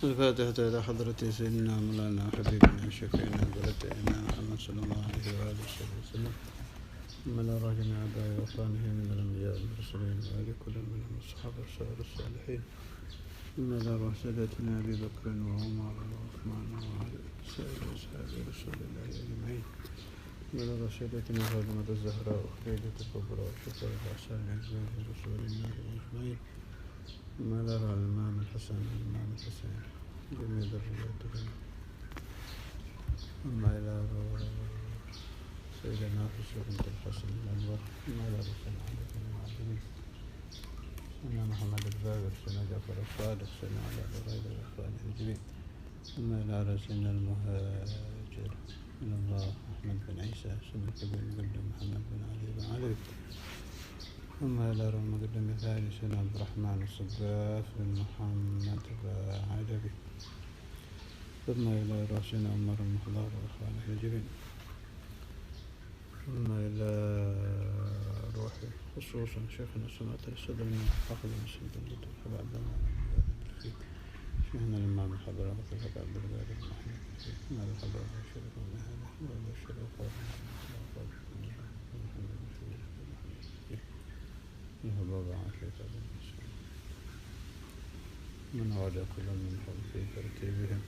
الفاتحة إلى حضرة سيدنا مولانا حبيبنا شفيعنا ولتينا محمد صلى الله عليه وآله وسلم من أرى جميع آبائه وإخوانه من الأنبياء والمرسلين وآل كل منهم الصحابة وسائر الصالحين من أرى سادتنا أبي بكر وعمر وعثمان وعلي سائر أصحاب رسول الله أجمعين من أرى سادتنا فاطمة الزهراء وخديجة الكبرى وشفاء الأحسان أزواج رسول الله أجمعين ما نرى الإمام الحسن والإمام الحسين جميع ذرياتهم أما إلى سيدنا حسين بنت الحسن الأنور ما لا رسل عليكم المعلمين سيدنا محمد الباقر سيدنا جعفر الصادق سيدنا علي غير الإخوان الجميع أما إلى سيدنا المهاجر من الله أحمد بن عيسى سيدنا كبير مقدم محمد بن علي بن علي أما إلى مقدم ثاني سيدنا عبد الرحمن الصقاف بن محمد العجبي ثم إلى رأسنا عمر المخضار وإخوانه الجميع ثم إلى روحي خصوصا شيخنا سمعت السدلنا أخذ مسجد اللطف عبد الله شيخنا الإمام الحضرة وثقة عبد الباري محمد ماذا الحضرة الشريف من هذا وهذا الشريف له بابا عافية من أراد كل منهم في ترتيبهم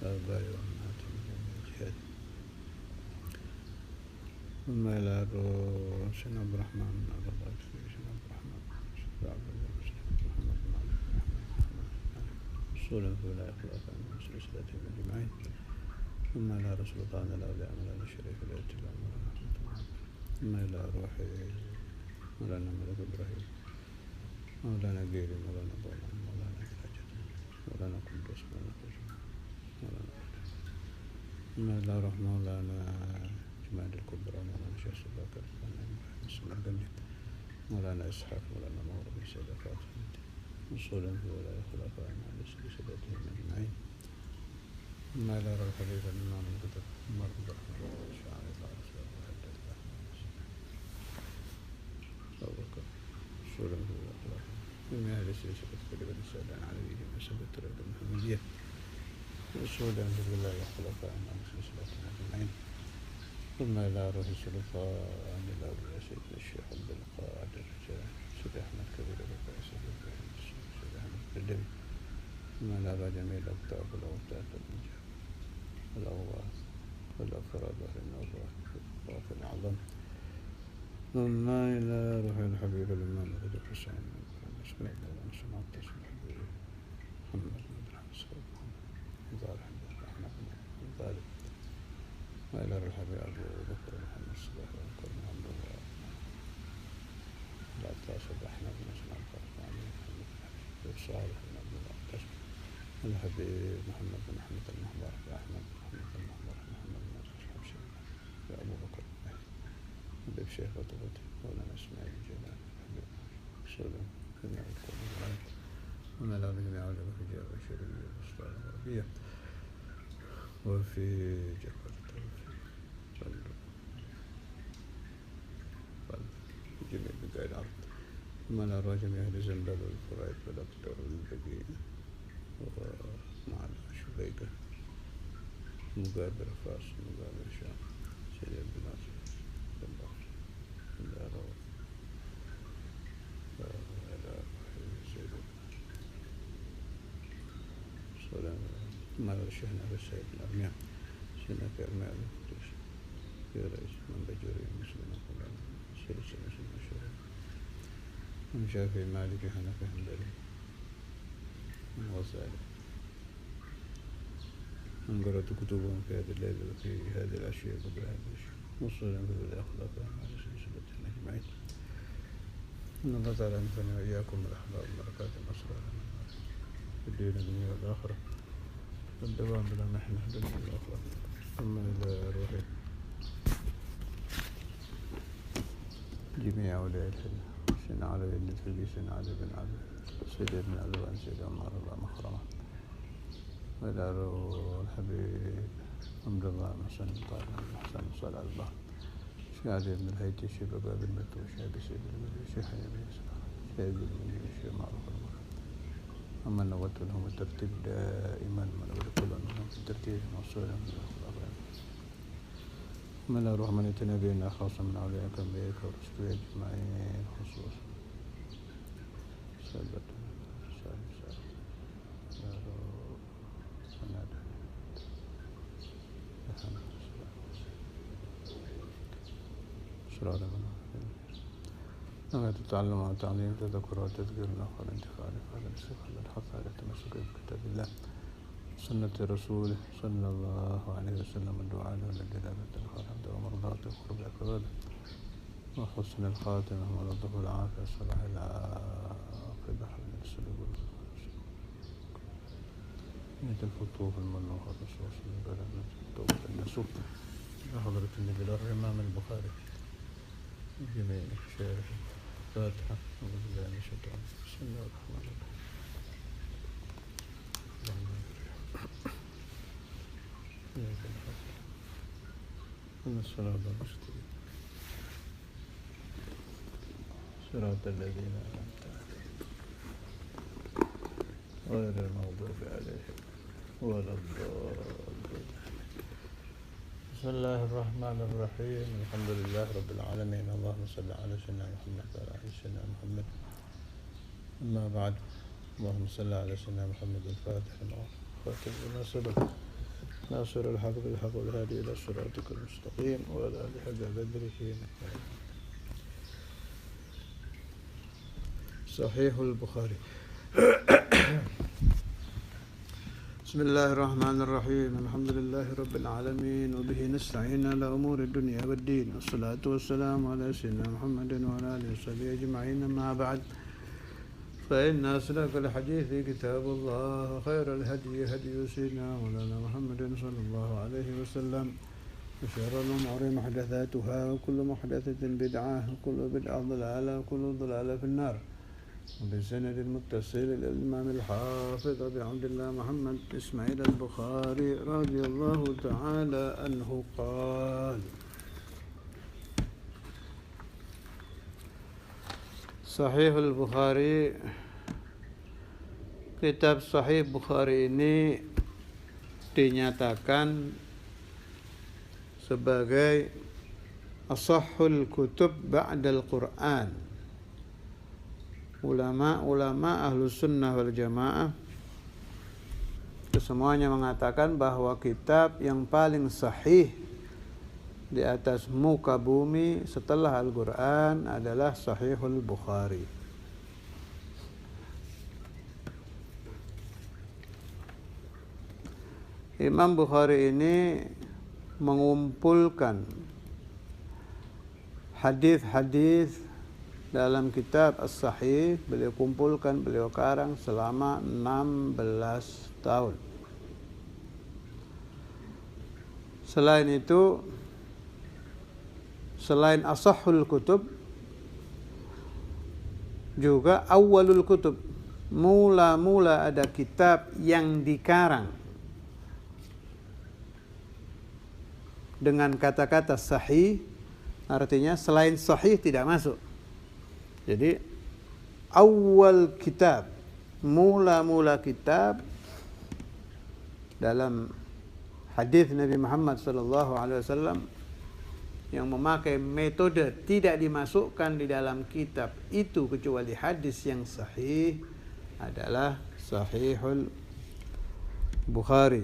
الآباء وأمهاتهم من الجهاد ثم إلى سيدنا عبد الرحمن بن عبد الله سيدنا عبد الرحمن شكرا عبد الله محمد بن علي رسولا في ولاية خلافة من سلسلتهم أجمعين ثم إلى رسول الله الأولياء مولانا الشريف الاتباع مولانا رحمة الله ثم إلى روح مولانا ملك إبراهيم مولانا قيري مولانا ضولان مولانا الحجة مولانا قدس مولانا قجم مولانا قدس ثم إلى روح مولانا جمال الكبرى مولانا شيخ سباكر مولانا إبراهيم السمع قمي مولانا إسحاق مولانا مغرب سيدة فاطمة وصولا في ولاية خلافة مع سلسلتهم أجمعين ثم إلى روح خليفة الإمام القدر عمر بن الرحمن شاعر الله رسول الله حتى الله أبو بكر وصولا في ولاية خلافة من أهل سلسلة كتب السادان عليهم وسب الطريق المحمدية وصولا في ولاية خلافة مع سلسلتهم أجمعين ثم إلى روح السلطان إلى أولياء سيدنا الشيخ عبد القادر سيد أحمد كبير بكر سيد إبراهيم سيد أحمد الدبي ثم إلى جميع الأقطاب والأوتاد والنجاب والأغواث والأفراد وأهل النوبات والأطراف الأعظم ثم إلى روح الحبيب الإمام أبو حسين بن الله سمعت اسم الحبيب محمد بن عبد الصالح ظالح أحمد بن ظالم وإلى روح الحبيب أبو بكر محمد صلاح وبكر بن عبد الله العطاس أحمد بن سمعت علي محمد بن صالح بن عبد الله الحبيب محمد بن أحمد المحبار أحمد محمد المحبار محمد بن حبشي أبو بكر حبيب شيخ وطبتي مولانا إسماعيل الجيلاني حبيب سلم جميع الكل ومن لا بجميع علماء في جابة الشرعية والأسرار الغربية وفي جاكرتا وفي جميع بقاع الأرض ومن أرى جميع أهل زنبل والفرائد والأقدار والبقيع ومع الشبيكة مقابل فاس مقابل شام سيد البنات الله إلا روح إلى سيد سلام ما رشحنا بالسيد الأرمياء سيدنا كأرمياء القدس يا رئيس من بجوري مسلم فلان سلسة مسلم الشريف من شافي مالك حنفي حنبلي من غزالي من قرأت كتبهم في هذه الليلة وفي هذه الأشياء قبل هذه الأشياء وصولا في الأخلاق على سلسلتهم أجمعين إن الله تعالى ينفعني وإياكم بالأخلاق والبركات والأسرار في الدين الدنيا والآخرة والدوام بلا محنة في الدنيا والآخرة ثم إلى روحي جميع أولياء الحلم سيدنا علي بن الفقي سيدنا علي بن علي سيد ابن علوان سيد عمر الله مخرمة وإلى الحبيب حمد الله محسن طاهر محسن صلى الله شيخ علي بن الهيتي شيخ باب المتو شيخ سيد الولي شيخ حيا بن يسار شيخ المنير شيخ معروف المرحب ومن نوت لهم الترتيب دائما من ولكل أنهم في الترتيب موصولا من الرحمن يتنبينا خاصة من أولياء أنبيائك ورسلك أجمعين خصوصا سبت يا رب لما تتعلم وتعليم تذكر وتذكر الآخر انتفاع على الاستفادة الحث على التمسك بكتاب الله سنة رسوله صلى الله عليه وسلم الدعاء له للدلالة الحمد ومرضاته وقرب العباد وحسن الخاتمة ولطف العافية صلاح العاقبة من السلوك نية الفتوح المنوح الرسول صلى الله عليه وسلم توبة النسوح حضرة النبي الإمام البخاري جميع شيخ الفاتحة أعوذ بالله من الشيطان بسم الله الرحمن الرحيم إن الصراط المستقيم صراط الذين أنعمت عليهم غير المغضوب عليهم ولا الضالين بسم الله الرحمن الرحيم الحمد لله رب العالمين اللهم صل على سيدنا محمد وعلى آل سيدنا محمد أما بعد اللهم صل على سيدنا محمد الفاتح خاتم لما سبق ناصر الحق بالحق والهادي إلى صراطك المستقيم وعلى آله حق قدره صحيح البخاري بسم الله الرحمن الرحيم الحمد لله رب العالمين وبه نستعين على أمور الدنيا والدين والصلاة والسلام على سيدنا محمد وعلى آله وصحبه أجمعين أما بعد فإن أصدق الحديث كتاب الله وخير الهدي هدي سيدنا مولانا محمد صلى الله عليه وسلم وشر الأمور محدثاتها وكل محدثة بدعة وكل بدعة ضلالة وكل ضلالة في النار وبسند المتصل إلى الإمام الحافظ أبي عبد الله محمد إسماعيل البخاري رضي الله تعالى عنه قال Sahih al-Bukhari. Kitab Sahih Bukhari ini dinyatakan sebagai ashahhul kutub ba'dal Qur'an. Ulama Ahlus Sunnah wal Jamaah semuanya mengatakan bahwa kitab yang paling sahih di atas muka bumi setelah Al-Quran adalah Sahihul Bukhari. Imam Bukhari ini mengumpulkan hadis-hadis dalam kitab As-Sahih. Beliau kumpulkan, beliau karang selama 16 tahun. Selain itu, selain ashahul kutub, juga awalul kutub, mula-mula ada kitab yang dikarang dengan kata-kata sahih, artinya selain sahih tidak masuk. Jadi awal kitab, mula-mula kitab dalam hadis Nabi Muhammad SAW yang memakai metode tidak dimasukkan di dalam kitab itu kecuali hadis yang sahih adalah Sahihul Bukhari.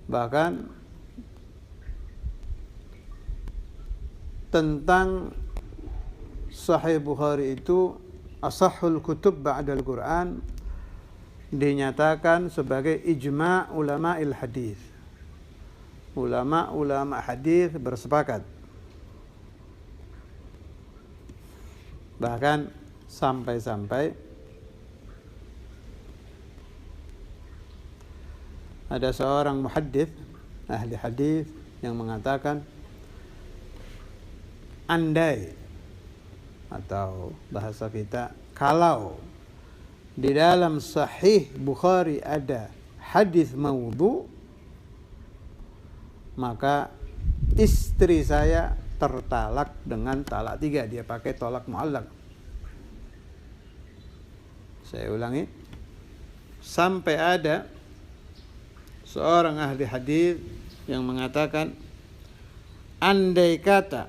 Bahkan tentang Sahih Bukhari itu ashahhul kutub ba'dal Quran dinyatakan sebagai ijma' ulama'il hadis. Ulama hadis bersepakat. Bahkan sampai-sampai ada seorang muhaddits, ahli hadis yang mengatakan andai, atau bahasa kita kalau di dalam Sahih Bukhari ada hadis maudhu, maka istri saya tertalak dengan talak 3, dia pakai tolak mu'allaq. Saya ulangi, sampai ada seorang ahli hadis yang mengatakan andai kata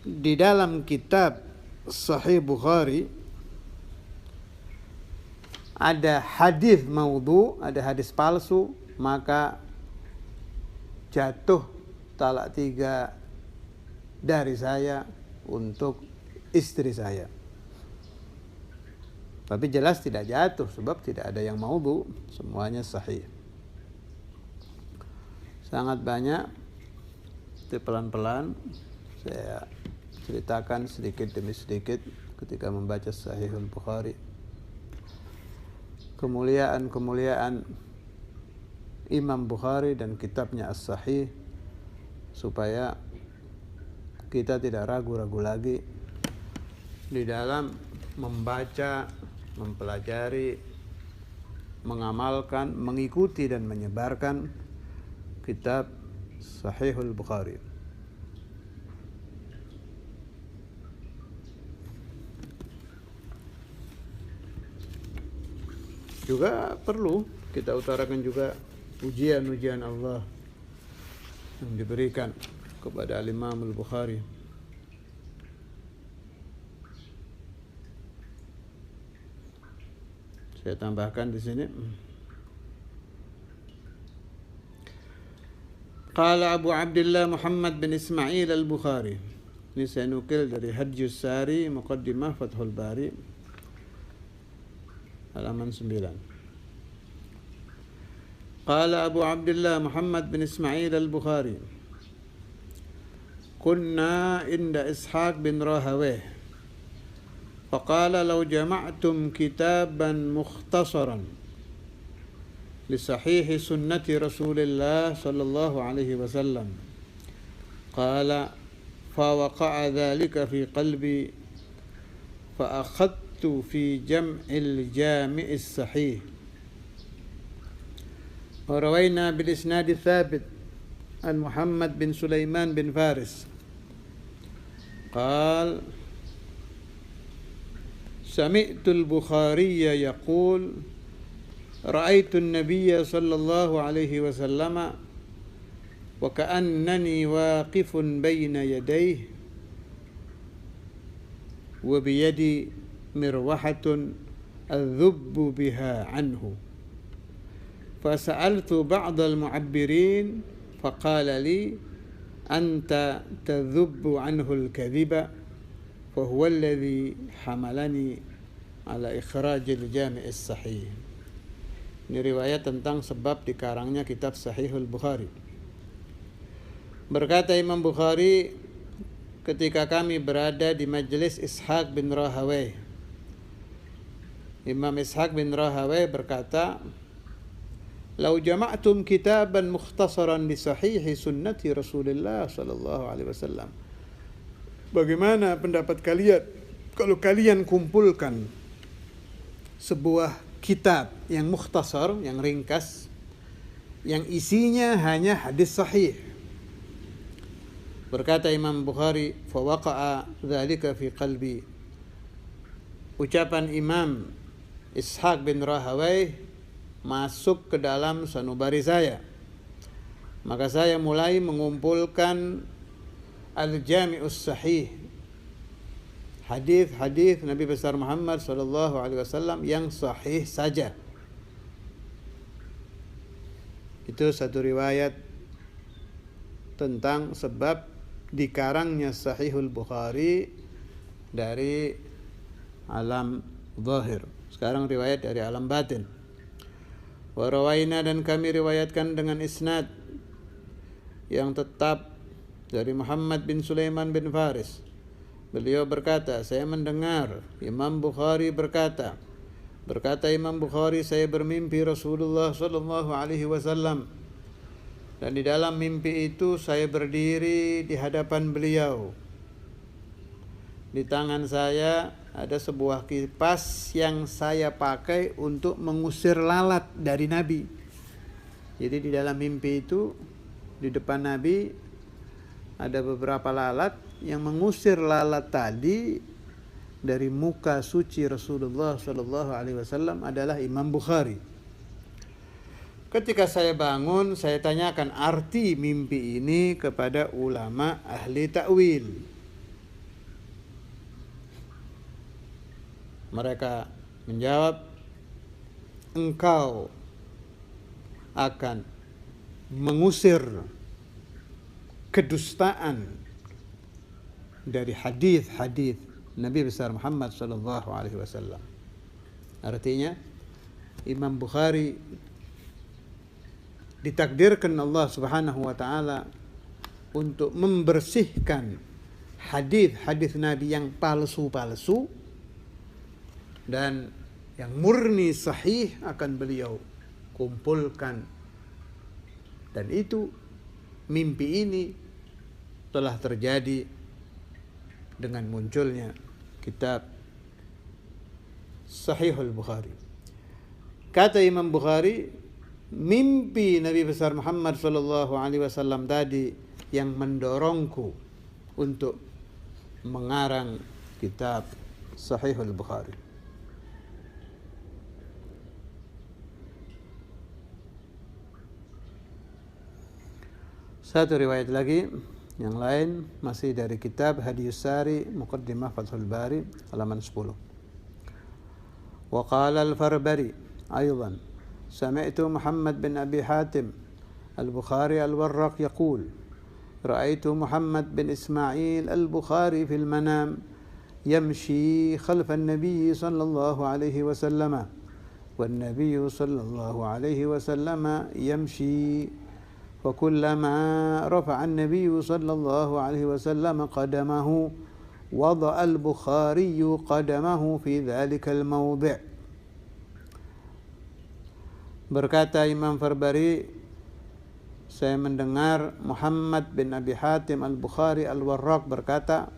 di dalam kitab Sahih Bukhari ada hadis maudhu, ada hadis palsu, maka jatuh talak 3 dari saya untuk istri saya. Tapi jelas tidak jatuh sebab tidak ada yang maudhu, semuanya sahih. Sangat banyak, pelan-pelan saya ceritakan sedikit demi sedikit ketika membaca Sahihul Bukhari. Kemuliaan-kemuliaan Imam Bukhari dan kitabnya As-Sahih, supaya kita tidak ragu-ragu lagi di dalam membaca, mempelajari, mengamalkan, mengikuti dan menyebarkan kitab Sahihul Bukhari. Juga perlu kita utarakan juga ujian-ujian Allah yang diberikan kepada Imam Al-Bukhari. Saya tambahkan di sini. Qala Abu Abdullah Muhammad bin Ismail Al-Bukhari. Ini saya nukil dari Hadjus Sari, Muqaddimah Fathul Bari, halaman 9. Qala Abu Abdullah Muhammad bin Ismail Al-Bukhari, kunna inda Ishaq bin Rahawayh, faqala law jama'tum kitaban mukhtasaran li sahihi sunnati Rasulillah sallallahu alaihi wasallam, qala fawaqa'a dhalika fi qalbi fa akhadtu fi jam'il jami'is sahih. وروينا بالإسناد الثابت عن محمد بن سليمان بن فارس قال سمعت البخاري يقول رأيت النبي صلى الله عليه وسلم وكأنني واقف بين يديه وبيدي مروحة أذب بها عنه، فسألت بعض المعبرين فقال لي أنت تذب عنه الكذب فهو الذي حملني على إخراج الجامع الصحيح. Ini riwayat tentang sebab dikarangnya kitab Sahihul Bukhari. Berkata Imam Bukhari, ketika kami berada di majelis Ishaq bin Rahawayh, Imam Ishaq bin Rahawayh berkata, "Lau jama'tum kitaban mukhtasaran li sahihi sunnati Rasulillah sallallahu alaihi wasallam." Bagaimana pendapat kalian kalau kalian kumpulkan sebuah kitab yang mukhtasar, yang ringkas, yang isinya hanya hadis sahih? Berkata Imam Bukhari, "Fa waqa'a dzalika fi qalbi." Ucapan Imam Ishaq bin Rahawayh masuk ke dalam sanubari saya. Maka saya mulai mengumpulkan Al-Jami'us Sahih, hadis-hadis Nabi besar Muhammad sallallahu alaihi wasallam yang sahih saja. Itu satu riwayat tentang sebab dikarangnya Sahihul Bukhari dari alam zahir. Sekarang riwayat dari alam batin. Warawaina, dan kami riwayatkan dengan isnad yang tetap dari Muhammad bin Sulaiman bin Faris. Beliau berkata, saya mendengar Imam Bukhari berkata Imam Bukhari, saya bermimpi Rasulullah sallallahu alaihi wasallam, dan di dalam mimpi itu saya berdiri di hadapan beliau. Di tangan saya ada sebuah kipas yang saya pakai untuk mengusir lalat dari Nabi. Jadi di dalam mimpi itu, di depan Nabi ada beberapa lalat yang mengusir lalat tadi dari muka suci Rasulullah Shallallahu Alaihi Wasallam adalah Imam Bukhari. Ketika saya bangun, saya tanyakan arti mimpi ini kepada ulama ahli ta'wil. Mereka menjawab, engkau akan mengusir kedustaan dari hadis-hadis Nabi besar Muhammad sallallahu alaihi wasallam. Artinya Imam Bukhari ditakdirkan Allah Subhanahu wa taala untuk membersihkan hadis-hadis Nabi yang palsu-palsu dan yang murni sahih akan beliau kumpulkan. Dan itu mimpi ini telah terjadi dengan munculnya kitab Sahihul Bukhari. Kata Imam Bukhari, mimpi Nabi besar Muhammad sallallahu alaihi wasallam tadi yang mendorongku untuk mengarang kitab Sahihul Bukhari. Satu riwayat lagi yang lain masih dari kitab Hadiyus Sari Muqaddimah Fathul Bari halaman 10. Wa qala al-Farbari aidan sami'tu Muhammad bin Abi Hatim al-Bukhari al-Warraq yaqul ra'aitu Muhammad bin Ismail al-Bukhari fil manam yamshi khalfa an-nabiy sallallahu alaihi wasallam wan nabiy sallallahu alaihi wasallam yamshi فكلما رفع النبي صلى الله عليه وسلم قدمه وضع البخاري قدمه في ذلك الموضع. Berkata Imam Farbari, saya mendengar Muhammad bin Abi Hatim al-Bukhari al-Warraq berkata,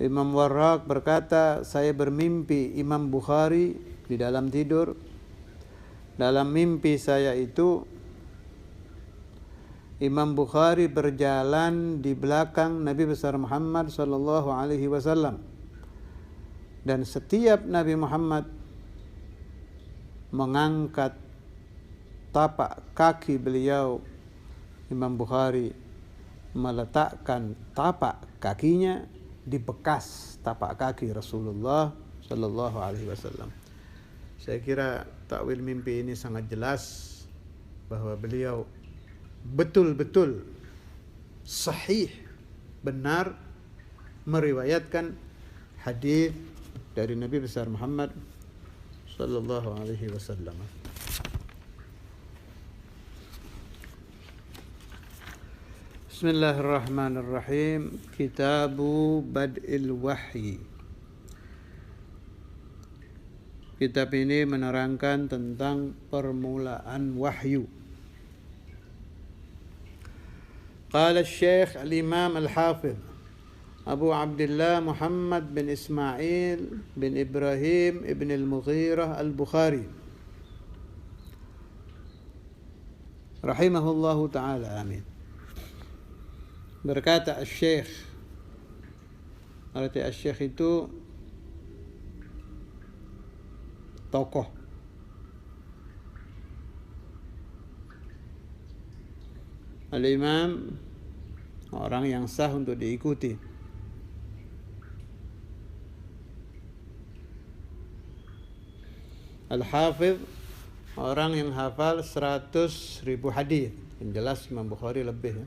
Imam Warraq berkata, saya bermimpi Imam Bukhari di dalam tidur. Dalam mimpi saya itu Imam Bukhari berjalan di belakang Nabi besar Muhammad sallallahu alaihi wasallam. Dan setiap Nabi Muhammad mengangkat tapak kaki beliau, Imam Bukhari meletakkan tapak kakinya di bekas tapak kaki Rasulullah sallallahu alaihi wasallam. Saya kira takwil mimpi ini sangat jelas bahwa beliau betul-betul sahih, benar meriwayatkan hadis dari Nabi besar Muhammad sallallahu alaihi wasallam. Bismillahirrahmanirrahim. Kitabu Bad'il Wahyi. Kitab ini menerangkan tentang permulaan wahyu. قال الشيخ الإمام الحافظ أبو عبد الله محمد بن إسماعيل بن إبراهيم بن المغيرة البخاري رحمه الله تعالى آمين. Berkata Syekh, arti Syekh itu tokoh. Al-Imam orang yang sah untuk diikuti. Al-Hafidh orang yang hafal 100.000 hadis. Yang jelas Imam Bukhari lebih.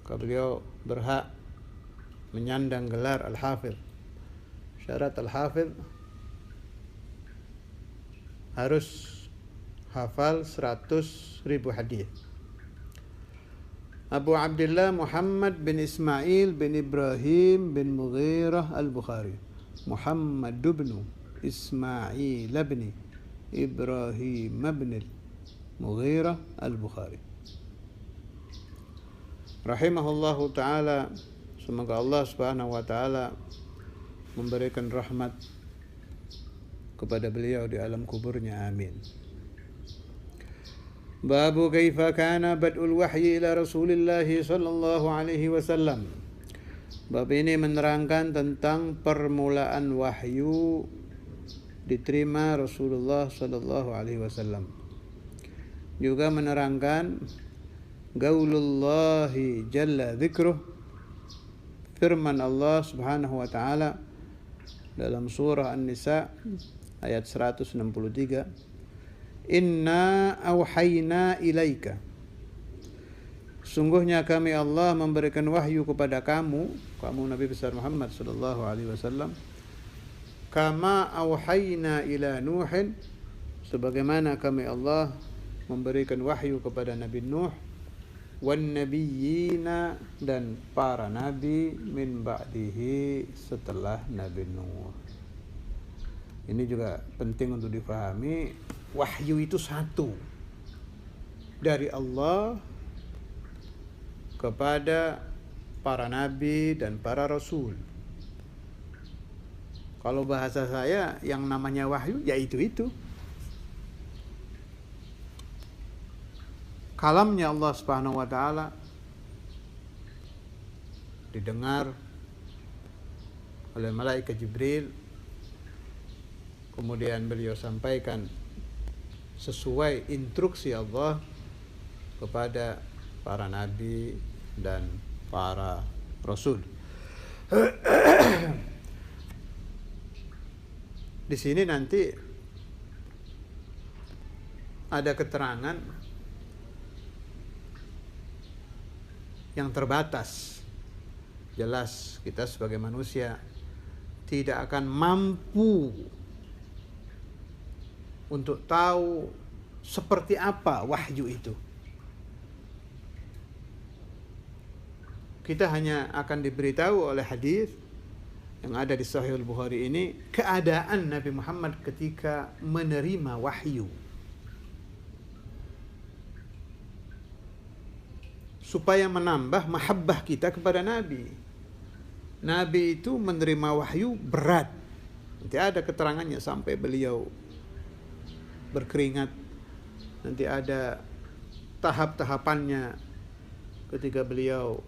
Kalau beliau berhak menyandang gelar Al-Hafidh. Syarat Al-Hafidh harus hafal 100.000 hadis. Abu Abdullah Muhammad bin Ismail bin Ibrahim bin Mughirah al-Bukhari. Muhammad bin Ismail bin Ibrahim bin Mughirah al-Bukhari. Rahimahullahu ta'ala. Semoga Allah subhanahu wa ta'ala memberikan rahmat kepada beliau di alam kuburnya. Amin. Babu kaifa kana bad'ul wahyi ila Rasulillah sallallahu alaihi wasallam. Bab ini menerangkan tentang permulaan wahyu diterima Rasulullah sallallahu alaihi wasallam. Juga menerangkan gaulullahi jalla dzikruh, firman Allah Subhanahu wa taala dalam surah An-Nisa ayat 163. Inna awhayna ilaika, sungguhnya kami Allah memberikan wahyu kepada kamu Nabi besar Muhammad sallallahu alaihi wasallam, kama awhayna ila Nuhin, sebagaimana kami Allah memberikan wahyu kepada Nabi Nuh, wan nabiyina, dan para nabi min ba'dihi, setelah Nabi Nuh. Ini juga penting untuk difahami. Wahyu itu satu dari Allah kepada para nabi dan para rasul. Kalau bahasa saya, yang namanya wahyu ya itu. Kalamnya Allah Subhanahu wa taala didengar oleh malaikat Jibril, kemudian beliau sampaikan sesuai instruksi Allah kepada para nabi dan para rasul. Di sini nanti ada keterangan yang terbatas. Jelas kita sebagai manusia tidak akan mampu untuk tahu seperti apa wahyu itu. Kita hanya akan diberitahu oleh hadis yang ada di Sahih Al-Bukhari ini keadaan Nabi Muhammad ketika menerima wahyu, supaya menambah mahabbah kita kepada Nabi. Nabi itu menerima wahyu berat. Nanti ada keterangannya sampai beliau berkeringat. Nanti ada tahap-tahapannya ketika beliau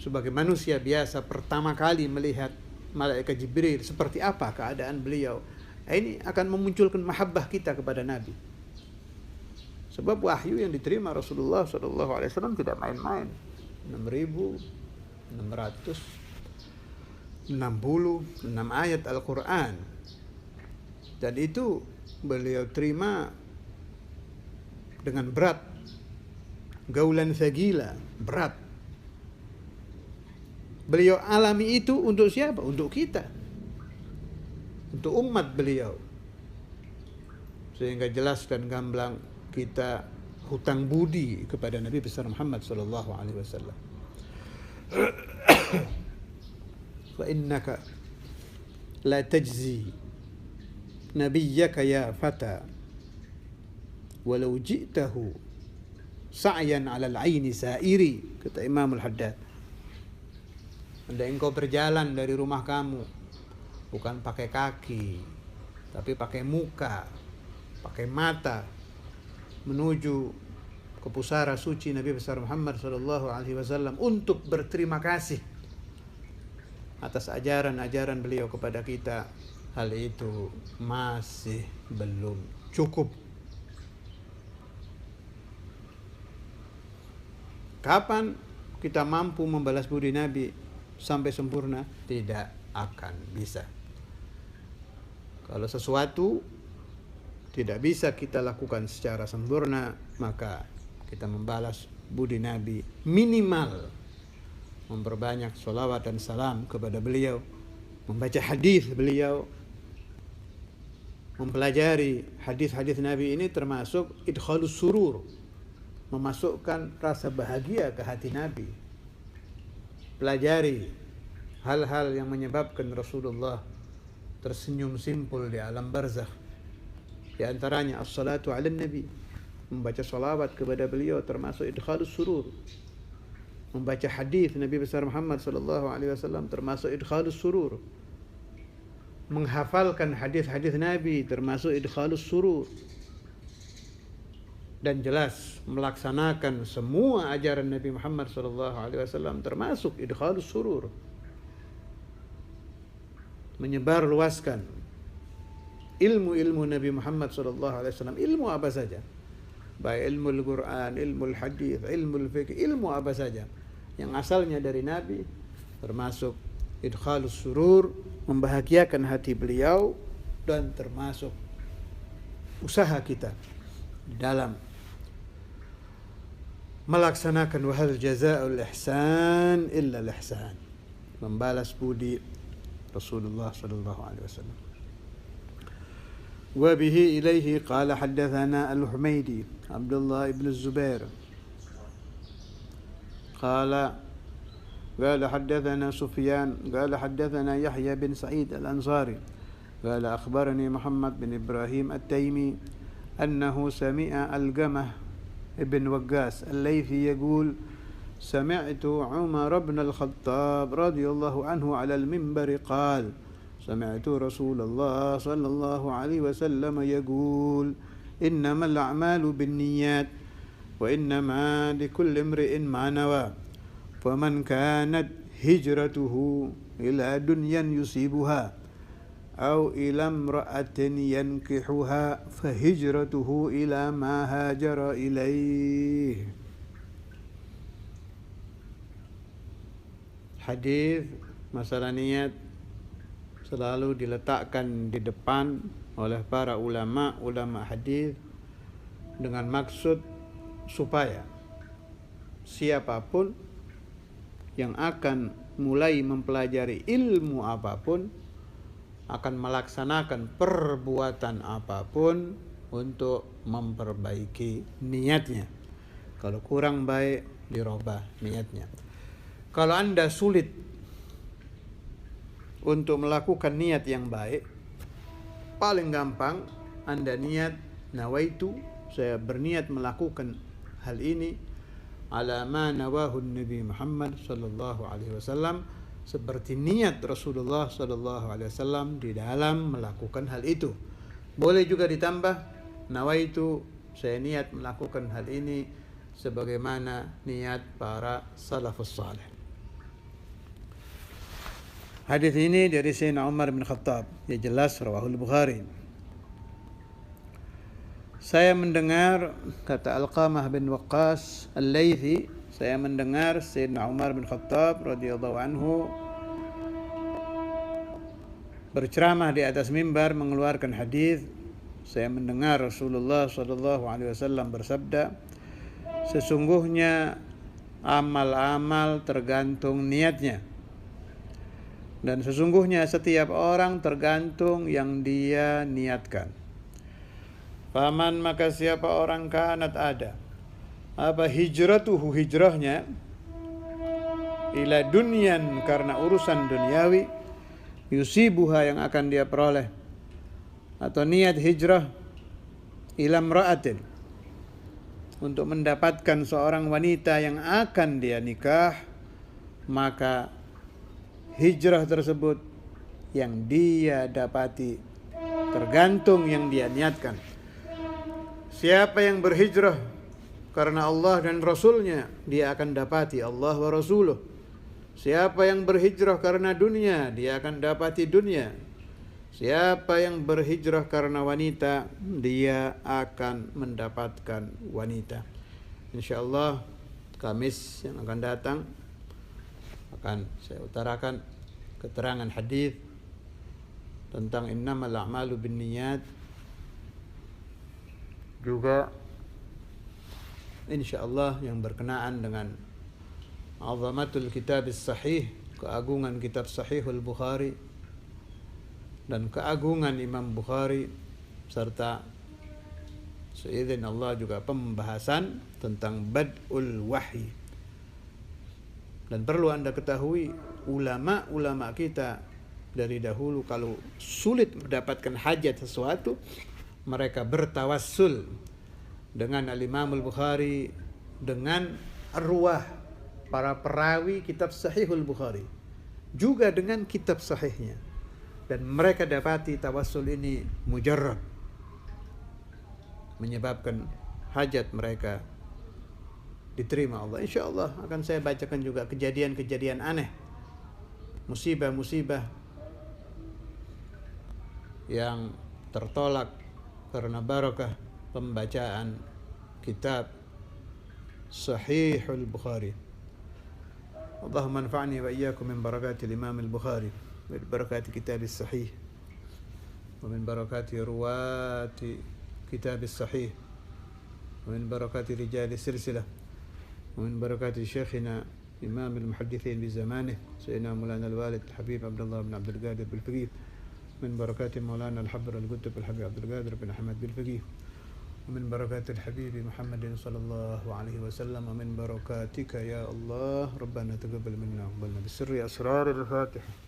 sebagai manusia biasa pertama kali melihat malaikat Jibril, seperti apa keadaan beliau. Ini akan memunculkan mahabbah kita kepada Nabi. Sebab wahyu yang diterima Rasulullah SAW tidak main-main. 6.666 ayat Al-Quran. Dan itu beliau terima dengan berat. Gaulan sagila, berat. Beliau alami itu untuk siapa? Untuk kita. Untuk umat beliau. Sehingga jelas dan gamblang kita hutang budi kepada Nabi besar Muhammad sallallahu alaihi wasallam. Fa innaka la tajzi nabiyyaka ya fata walau ji'tahu sa'yan 'ala al-'aini sa'iri, kata Imam Al-Haddad. Andai engkau berjalan dari rumah kamu bukan pakai kaki tapi pakai muka, pakai mata, menuju ke pusara suci Nabi besar Muhammad sallallahu alaihi wasallam untuk berterima kasih atas ajaran-ajaran beliau kepada kita, hal itu masih belum cukup. Kapan kita mampu membalas budi Nabi sampai sempurna? Tidak akan bisa. Kalau sesuatu tidak bisa kita lakukan secara sempurna, maka kita membalas budi Nabi minimal memperbanyak sholawat dan salam kepada beliau, membaca hadis beliau, mempelajari hadis-hadis Nabi. Ini termasuk idkhalus surur, memasukkan rasa bahagia ke hati Nabi. Pelajari hal-hal yang menyebabkan Rasulullah tersenyum simpul di alam barzakh. Di antaranya as-salatu ala nabi, membaca salawat kepada beliau termasuk idkhalus surur. Membaca hadis Nabi besar Muhammad sallallahu alaihi wasallam termasuk idkhalus surur. Menghafalkan hadis-hadis Nabi termasuk idkhalus surur. dan jelas melaksanakan semua ajaran Nabi Muhammad SAW, termasuk idkhalus surur, menyebar luaskan ilmu-ilmu Nabi Muhammad SAW, ilmu apa saja, baik ilmu Al-Quran, ilmu Hadis, ilmu Fiqh, ilmu apa saja yang asalnya dari Nabi, termasuk idkhalus surur, membahagiakan hati beliau, dan termasuk usaha kita dalam melaksanakan wahal jazaa'ul ihsan illa al-ihsan, membalas budi Rasulullah sallallahu alaihi wasallam. Wa bihi ilaihi qala haddatsana al-Humaydi Abdullah ibn Zubair qala حدثنا سفيان قال حدثنا يحيى بن سعيد الأنصاري قال أخبرني محمد بن إبراهيم التيمي أنه سمع القمة ابن وقاص الليثي يقول سمعت عمر بن الخطاب رضي الله عنه على المنبر قال سمعت رسول الله صلى الله عليه وسلم يقول إنما الأعمال بالنيات وإنما لكل امرئ ما نوى فمن كانت هجرته إلى دنيا يصيبها أو إلى امرأة ينكحها فهجرته إلى ما هاجر إليه. Hadis masalah niat selalu diletakkan di depan oleh para ulama hadis dengan maksud supaya siapapun yang akan mulai mempelajari ilmu apapun, akan melaksanakan perbuatan apapun untuk memperbaiki niatnya. Kalau kurang baik, dirubah niatnya. Kalau Anda sulit untuk melakukan niat yang baik, paling gampang Anda niat nawaitu, saya berniat melakukan hal ini ala ma nawahu Nabi Muhammad sallallahu alaihi wasallam, seperti niat Rasulullah sallallahu alaihi wasallam di dalam melakukan hal itu. Boleh juga ditambah nawaitu, saya niat melakukan hal ini sebagaimana niat para salafus salih. Hadis ini dari Sayyidina Umar bin Khattab, ya jelas rawahul Bukhari. Saya mendengar, kata Alqamah bin Waqqas Al-Laythi, saya mendengar Sayyidina Umar bin Khattab radhiyallahu anhu berceramah di atas mimbar mengeluarkan hadis. Saya mendengar Rasulullah sallallahu alaihi wasallam bersabda, sesungguhnya amal-amal tergantung niatnya, dan sesungguhnya setiap orang tergantung yang dia niatkan. Faman, maka siapa orang kanat ada apa hijratuhu, hijrahnya, ila dunyan, karena urusan duniawi, yusibuha, yang akan dia peroleh, atau niat hijrah ila imra'atin, untuk mendapatkan seorang wanita yang akan dia nikah, maka hijrah tersebut yang dia dapati tergantung yang dia niatkan. Siapa yang berhijrah karena Allah dan Rasulnya, dia akan dapati Allah wa Rasuluh. Siapa yang berhijrah karena dunia, dia akan dapati dunia. Siapa yang berhijrah karena wanita, dia akan mendapatkan wanita. InsyaAllah Kamis yang akan datang akan saya utarakan keterangan hadis tentang innamal a'malu binniyat, juga insyaallah yang berkenaan dengan azamatul kitab sahih, keagungan kitab Sahihul Bukhari dan keagungan Imam Bukhari, serta seizin Allah juga pembahasan tentang bad'ul wahyi. Dan perlu Anda ketahui, ulama-ulama kita dari dahulu kalau sulit mendapatkan hajat sesuatu, mereka bertawassul dengan Al-Imamul Bukhari, dengan arwah para perawi kitab Sahihul Bukhari, juga dengan kitab sahihnya. Dan mereka dapati tawassul ini mujarrab, menyebabkan hajat mereka diterima Allah. Insya Allah akan saya bacakan juga kejadian-kejadian aneh, musibah-musibah yang tertolak karena barakah pembacaan kitab Sahihul Bukhari. Allahumma anfa'ni wa iyyakum min barakatil Imam al-Bukhari wa barakati kitab as-sahih wa min barakati ruwati kitab as-sahih wa min barakati rijal as-silsilah wa min barakati syekhina imam al-muhaddithin bi zamanih sayyidina Maulana al-Walid Habib Abdullah bin Abdul Qadir bil Faqih min barakati Maulana al-Habr al-Qutb al-Habib Abdul Qadir bin Ahmad bil Faqih ومن بركات الحبيب محمد صلى الله عليه وسلم ومن بركاتك يا الله ربنا تقبل منا وقبلنا بسر أسرار الفاتحة.